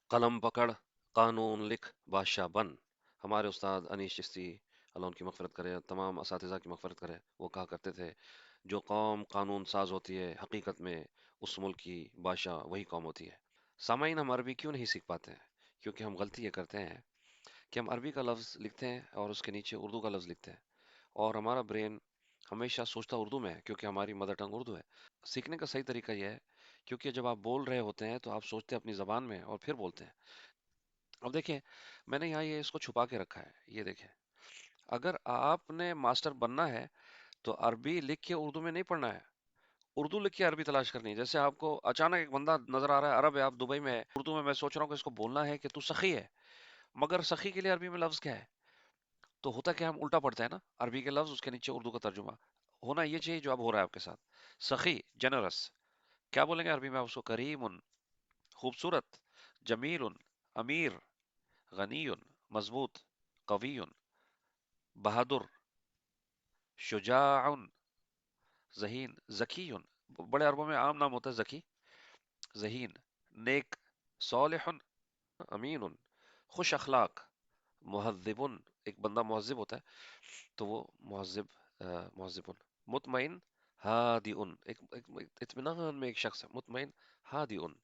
कलम पकड़ कानून लिख बादशाह बन। हमारे उस्ताद अनीश चिश्ती अल्लाह उनकी मग़फ़िरत करे, तमाम असातिज़ा की मग़फ़िरत करे, वो कहा करते थे जो कौम कानून साज होती है हकीकत में उस मुल्क की बादशाह वही कौम होती है। सामाइन, हम अरबी क्यों नहीं सीख पाते हैं? क्योंकि हम गलती ये करते हैं कि हम अरबी का लफ्ज़ लिखते हैं और उसके नीचे उर्दू का लफ्ज़ लिखते हैं, और हमारा ब्रेन हमेशा सोचता उर्दू में है क्योंकि हमारी मदर टंग उर्दू है। सीखने का सही तरीका यह है, क्योंकि जब आप बोल रहे होते हैं तो आप सोचते हैं अपनी ज़बान में और फिर बोलते हैं। अब देखिए, मैंने यहाँ ये इसको छुपा के रखा है, ये देखें। अगर आपने मास्टर बनना है तो अरबी लिख के उर्दू में नहीं पढ़ना है, उर्दू लिख के अरबी तलाश करनी है। जैसे आपको अचानक एक बंदा नजर आ रहा है, अरब है, आप दुबई में है, उर्दू में मैं सोच रहा हूँ कि इसको बोलना है कि तू सखी है, मगर सखी के लिए अरबी में लफ्ज क्या है? तो होता क्या है, हम उल्टा पढ़ते हैं ना, अरबी के लफ्ज उसके नीचे उर्दू का तर्जुमा। होना ये चाहिए जो अब हो रहा है आपके साथ। सखी, जनरस, क्या बोलेंगे अरबी में आप उसको? करीमुन, खूबसूरत, जमीलुन, अमीर, गनीयुन, मजबूत, कवियुन, बहादुर, शुजाउन, जहीन, जकीयुन। बड़े अरबों में आम नाम होता है जकी, जहीन, नेक, सालिहुन, अमीनुन, खुश अखलाक, मुहज्जिबुन। एक बंदा मुहज्जिब होता है तो वो मुहज्जिब, मुहज्जिबुन। मुतमइन, हादिउन, एक इत्मीनान में एक शख्स है, मुतमइन, हादिउन।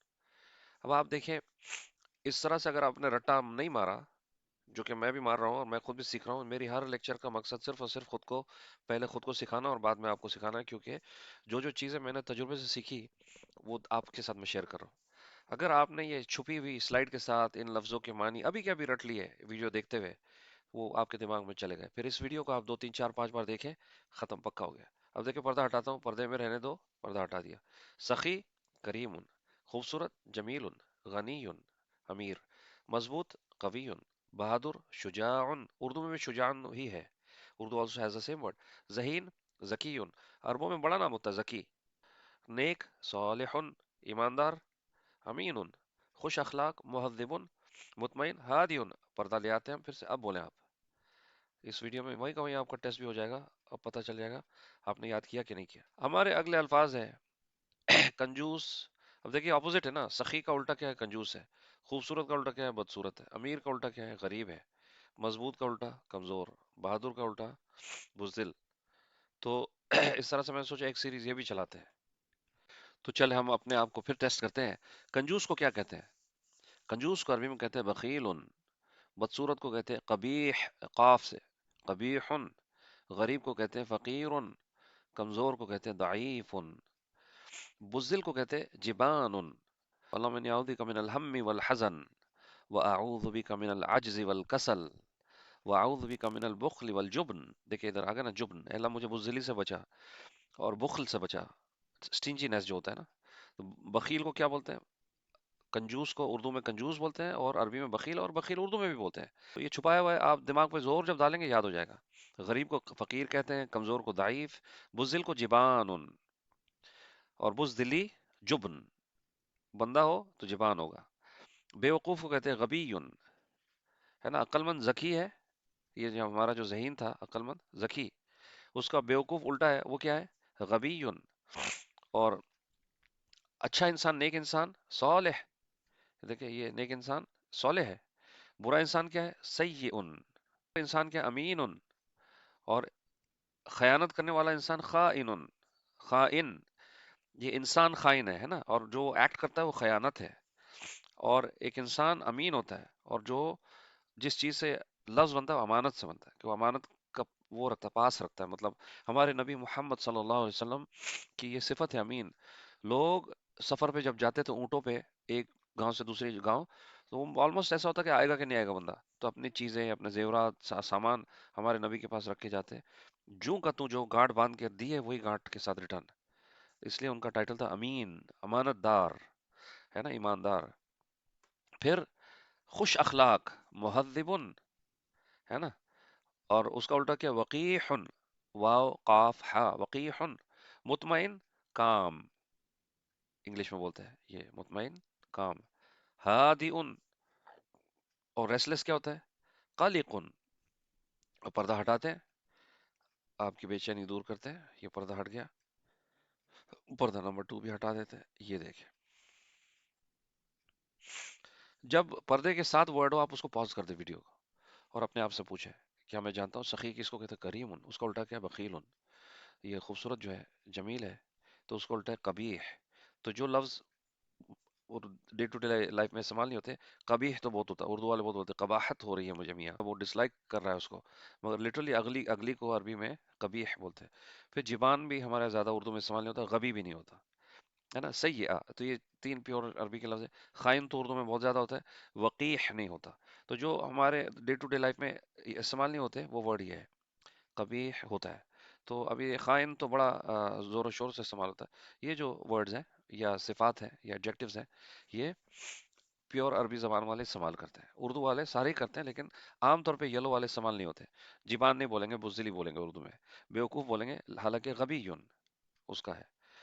अब आप देखें, इस तरह से अगर आपने रट्टा नहीं मारा, जो कि मैं भी मार रहा हूँ और मैं खुद भी सीख रहा हूँ, मेरी हर लेक्चर का मकसद सिर्फ और सिर्फ खुद को, पहले खुद को सिखाना और बाद में आपको सिखाना है, क्योंकि जो जो चीज़ें मैंने तजुर्बे से सीखी वो आपके साथ मैं शेयर कर रहा हूँ। अगर आपने ये छुपी हुई स्लाइड के साथ इन लफ्ज़ों के मानी अभी क्या भी रट लिए वीडियो देखते हुए, वो आपके दिमाग में चले गए। फिर इस वीडियो को आप 2 3 4 5 बार देखें, ख़त्म, पक्का हो गया। अब देखिए, पर्दा हटाता हूँ, पर्दे में रहने दो, पर्दा हटा दिया। सखी, करीमुन, खूबसूरत, जमीलुन, गनीयुन, अमीर, मजबूत, कवियुन, बहादुर, शुजाउन। उर्दू में भी शुजान ही है, Urdu also has the same word. जहीन, जकीयुन, अरबों में बड़ा नाम होता है जकी। नेक, सालिहुन, ईमानदार, अमीनुन, खुश अखलाक, मुहद्दिबुन, मुतमइन, हादियुन। पर्दा ले आते हैं हम फिर से, अब बोले आप। इस वीडियो में वही का वही आपका टेस्ट भी हो जाएगा, अब पता चल जाएगा आपने याद किया कि नहीं किया। हमारे अगले अल्फाज हैं कंजूस। अब देखिए, ऑपोजिट है ना, सखी का उल्टा क्या है? कंजूस है। खूबसूरत का उल्टा क्या है? बदसूरत है। अमीर का उल्टा क्या है? गरीब है। मजबूत का उल्टा कमजोर। बहादुर का उल्टा बुज़दिल। तो इस तरह से मैंने सोचा एक सीरीज ये भी चलाते हैं। तो चले हम अपने आप को फिर टेस्ट करते हैं। कंजूस को क्या कहते हैं? कंजूस को अरबी में कहते हैं बखीलुन। बदसूरत को कहते हैं कबीह, काफ से, कबीहुन। गरीब को कहते हैं फकीरुन। कमजोर को कहते हैं दईफुन। बुज़दिल को कहते हैं जिबानुन। अल्लाहुम्मा इन्नी अऊज़ु बिका मिनल हम्मि वल हज़न व अऊज़ु बिका मिनल अज्ज़ि वल कसल व अऊज़ु बिका मिनल बुख़्लि वल जुब्न। देखिए इधर आ गया ना, जुब्न। अल्लाह मुझे बुज़दिली से बचा और बुख़्ल से बचा, स्टिंजीनेस जो होता है ना। तो बखील को क्या बोलते हैं? कंजूस को उर्दू में कंजूस बोलते हैं और अरबी में बखील, और बखील उर्दू में भी बोलते हैं। तो ये छुपाया हुआ है, आप दिमाग पे जोर जब डालेंगे याद हो जाएगा। गरीब को फकीर कहते हैं, कमजोर को दाइफ, बुज़दिल को जिबानुन, और बुज़दिली जुब्न। बंदा हो तो जिबान होगा। बेवकूफ को कहते हैं गबीयुन, है ना। अक्लमंद जकी है, ये जो हमारा जो ज़हीन था अक्लमंद जकी, उसका बेवकूफ उल्टा है, वो क्या है? गबीयुन। और अच्छा इंसान, नेक इंसान, सौलेह। देखिए ये नेक इंसान सौलेह है। बुरा इंसान क्या है? सय्यिउन। इंसान क्या? अमीनुन। और खयानत करने वाला इंसान खाइनुन, खाइन। ये इंसान खाइन है ना, और जो एक्ट करता है वो खयानत है। और एक इंसान अमीन होता है, और जो जिस चीज से लफ्ज बनता है वो अमानत से बनता है, कि वो अमानत का वो रखता है, पास रखता है। मतलब हमारे नबी मोहम्मद सल्लल्लाहु अलैहि वसल्लम की ये सिफत है, अमीन। लोग सफर पे जब जाते तो ऊँटों पे, एक गांव से दूसरे गांव, तो ऑलमोस्ट ऐसा होता है कि आएगा कि नहीं आएगा बंदा, तो अपनी चीजें, अपने जेवरात, सामान हमारे नबी के पास रख के जाते। जूं का तू जो गांठ बांध के दिए वही गांठ के साथ रिटर्न। इसलिए उनका टाइटल था अमीन, अमानतदार, है ना, ईमानदार। फिर खुश अखलाक, मुहद्दिबुन, है ना। और उसका उल्टा क्या? वकीहुन, वाव काफ हा, वकीहुन। मुतमइन, काम, इंग्लिश में बोलते हैं ये मुतमइन, काम। हादिउन। और रेस्टलेस क्या होता है? कालिकुन। और पर्दा हटाते हैं, आपकी बेचैनी दूर करते हैं, ये पर्दा हट गया। पर्दा नंबर 2 भी हटा देते हैं, ये देखें। जब पर्दे के साथ वर्ड हो आप उसको पॉज कर दे वीडियो को और अपने आप से पूछे, क्या मैं जानता हूँ सखी किसको कहते हैं? करीम उन, उसका उल्टा क्या है? बखील उन। ये खूबसूरत जो है, जमील है, तो उसका उल्टा है कबीह। तो जो लफ्ज और डे टू डे लाइफ में इस्तेमाल नहीं होते, कबीह तो बहुत होता है, उर्दू वाले बहुत बोलते हैं कबाहत हो रही है मुझे मियाँ, वो डिसलाइक कर रहा है उसको, मगर लिटरली अगली अगली को अरबी में कबीह बोलते हैं। फिर जीबान भी हमारा ज़्यादा उर्दू में इस्तेमाल नहीं होता, गबी भी नहीं होता, है ना? सही है। तो ये तीन प्योर अरबी के लफ्ज़ है। खाइन तो उर्दू में बहुत ज़्यादा होता है, वकीह नहीं होता। तो जो हमारे डे टू डे लाइफ में इस्तेमाल नहीं होते वो वर्ड ये है, कबीह होता है। तो अभी खाइन तो बड़ा ज़ोर शोर से इस्तेमाल होता है। ये जो वर्ड्स हैं या सिफात हैं या एडजेक्टिव्स हैं, ये प्योर अरबी ज़बान वाले इस्तेमाल करते हैं। उर्दू वाले सारे ही करते हैं, लेकिन आमतौर पे येलो वाले इस्तेमाल नहीं होते। जीबान नहीं बोलेंगे, बुज़दिली बोलेंगे उर्दू में। बेवकूफ़ बोलेंगे, हालांकि गबी उसका है।